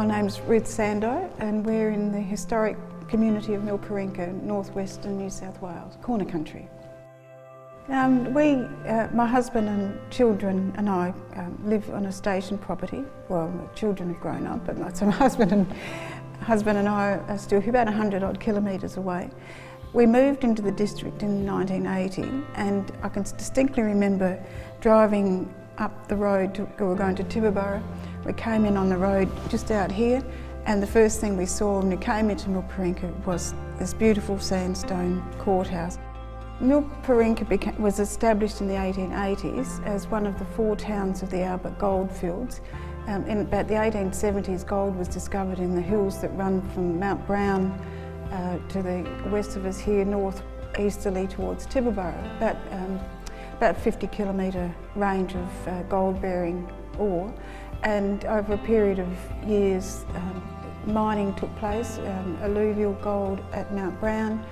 My name's Ruth Sando and we're in the historic community of Milparinka, northwestern New South Wales, corner country. My husband and children and I live on a station property. Well, my children have grown up, but so my husband and I are still about 100 odd kilometres away. We moved into the district in 1980 and I can distinctly remember driving up the road, we were going to Tibooburra. We came in on the road just out here and the first thing we saw when we came into Milparinka was this beautiful sandstone courthouse. Milparinka was established in the 1880s as one of the 4 towns of the Albert goldfields. In about the 1870s, gold was discovered in the hills that run from Mount Brown to the west of us here, north-easterly towards Tibooburra, about 50 kilometre range of gold-bearing ore. And over a period of years, mining took place, alluvial gold at Mount Brown,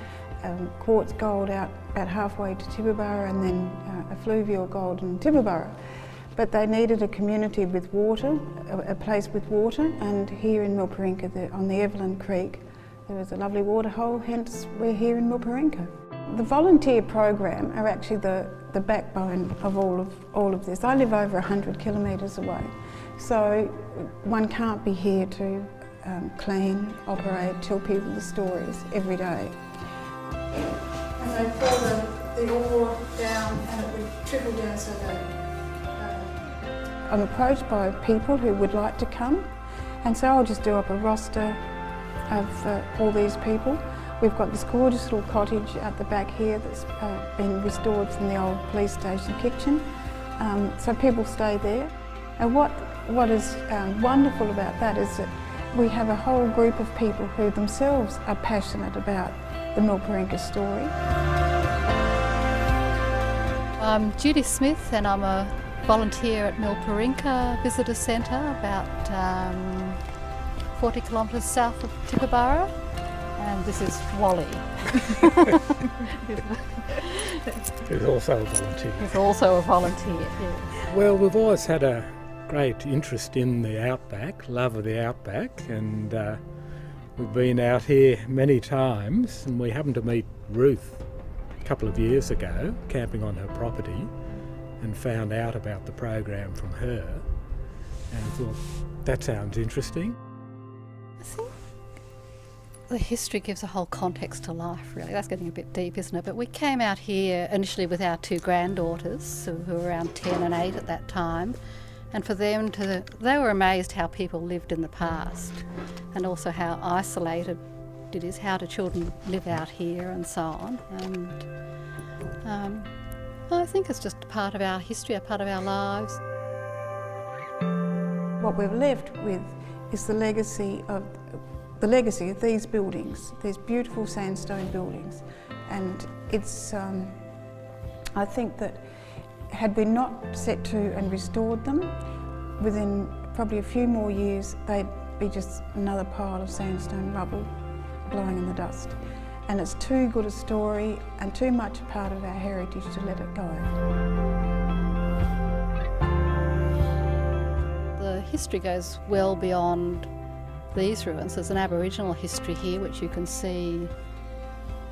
quartz gold out about halfway to Tibooburra, and then effluvial gold in Tibooburra. But they needed a community with water, a place with water, and here in Milparinka, on the Evelyn Creek, there was a lovely water hole, hence we're here in Milparinka. The volunteer program are actually the backbone of all of this. I live over 100 kilometres away, so one can't be here to clean, operate, tell people the stories every day. And they pour the ore down and it would trickle down so I'm approached by people who would like to come, and so I'll just do up a roster of all these people. We've got this gorgeous little cottage at the back here that's been restored from the old police station kitchen, so people stay there. And what is wonderful about that is that we have a whole group of people who themselves are passionate about the Milparinka story. I'm Judy Smith and I'm a volunteer at Milparinka Visitor Centre, about 40 kilometres south of Tibooburra, and this is Wally. He's also a volunteer. He's also a volunteer, yes. Well, we've always had a great interest in the outback, love of the outback, and we've been out here many times, and we happened to meet Ruth a couple of years ago, camping on her property, and found out about the program from her, and thought, that sounds interesting. I think the history gives a whole context to life, really. That's getting a bit deep, isn't it? But we came out here initially with our 2 granddaughters, who were around 10 and 8 at that time, and for them they were amazed how people lived in the past, and also how isolated it is. How do children live out here and so on? And I think it's just a part of our history, a part of our lives. What we're left with is the legacy of these buildings, these beautiful sandstone buildings, and it's. I think that had we not set to and restored them, within probably a few more years, they'd be just another pile of sandstone rubble blowing in the dust. And it's too good a story and too much a part of our heritage to let it go. The history goes well beyond these ruins. There's an Aboriginal history here, which you can see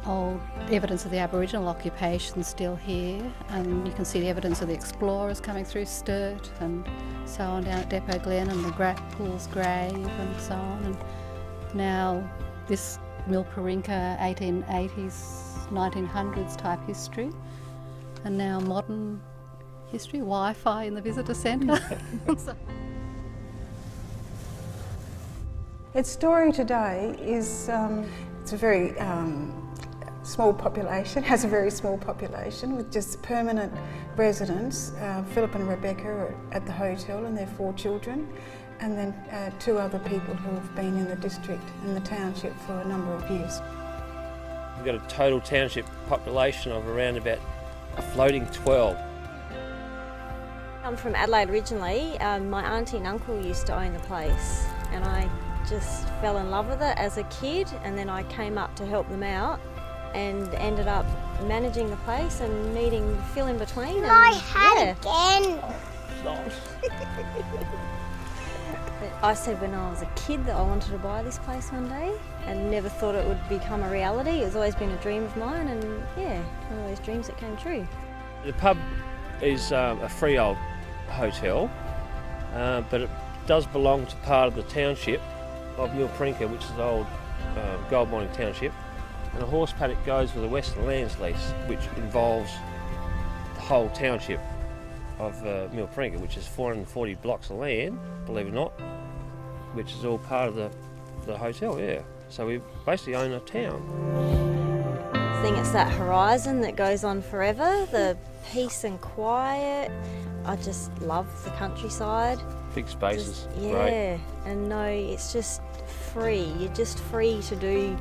old evidence of the Aboriginal occupation still here, and you can see the evidence of the explorers coming through Sturt and so on down at Depot Glen, and the Pool's grave and so on. And now this Milparinka 1880s, 1900s type history, and now modern history, Wi-Fi in the visitor centre. Its story today is, it's a very small population, has a very small population with just permanent residents. Philip and Rebecca are at the hotel and their 4 children, and then 2 other people who have been in the district and the township for a number of years. We've got a total township population of around about a floating 12. I'm from Adelaide originally. My auntie and uncle used to own the place, and I just fell in love with it as a kid, and then I came up to help them out and ended up managing the place and meeting Phil in between. My hat again! I said when I was a kid that I wanted to buy this place one day and never thought it would become a reality. It's always been a dream of mine, and yeah, one of those dreams that came true. The pub is a freehold hotel, but it does belong to part of the township of Milprinka, which is the old gold mining township. And a horse paddock goes with a Western Lands lease, which involves the whole township of Milprinka, which is 440 blocks of land, believe it or not, which is all part of the hotel, yeah. So we basically own a town. I think it's that horizon that goes on forever, the peace and quiet. I just love the countryside. Big spaces, Yeah, great. and no, it's just free. You're just free to do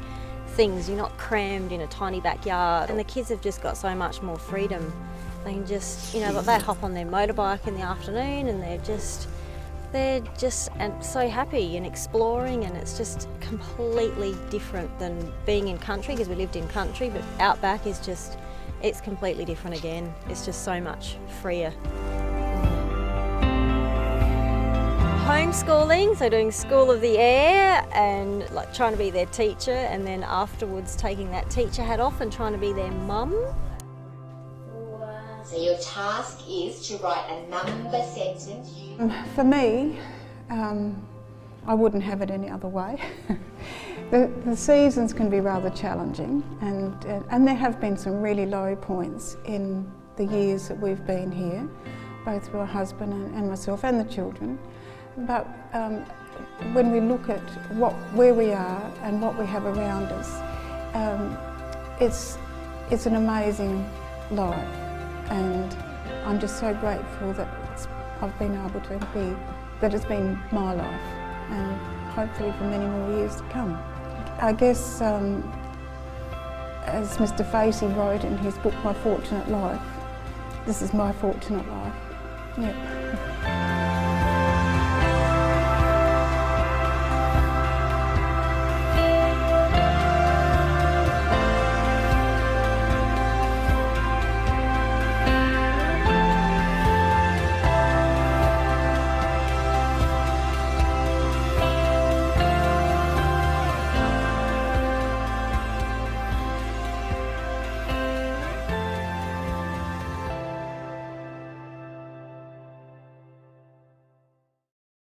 things. You're not crammed in a tiny backyard. And the kids have just got so much more freedom. They can just, you know, like they hop on their motorbike in the afternoon and they're just and so happy and exploring, and it's just completely different than being in country, because we lived in country, but outback is just, it's completely different again. It's just so much freer. Homeschooling, so doing School of the Air and like trying to be their teacher, and then afterwards taking that teacher hat off and trying to be their mum. So your task is to write a number sentence. For me, I wouldn't have it any other way. The seasons can be rather challenging, and there have been some really low points in the years that we've been here, both for my husband and myself and the children. But when we look at where we are and what we have around us, it's an amazing life, and I'm just so grateful that I've been able to be, that it's been my life, and hopefully for many more years to come. I guess, as Mr. Facey wrote in his book, My Fortunate Life, this is my fortunate life. Yep.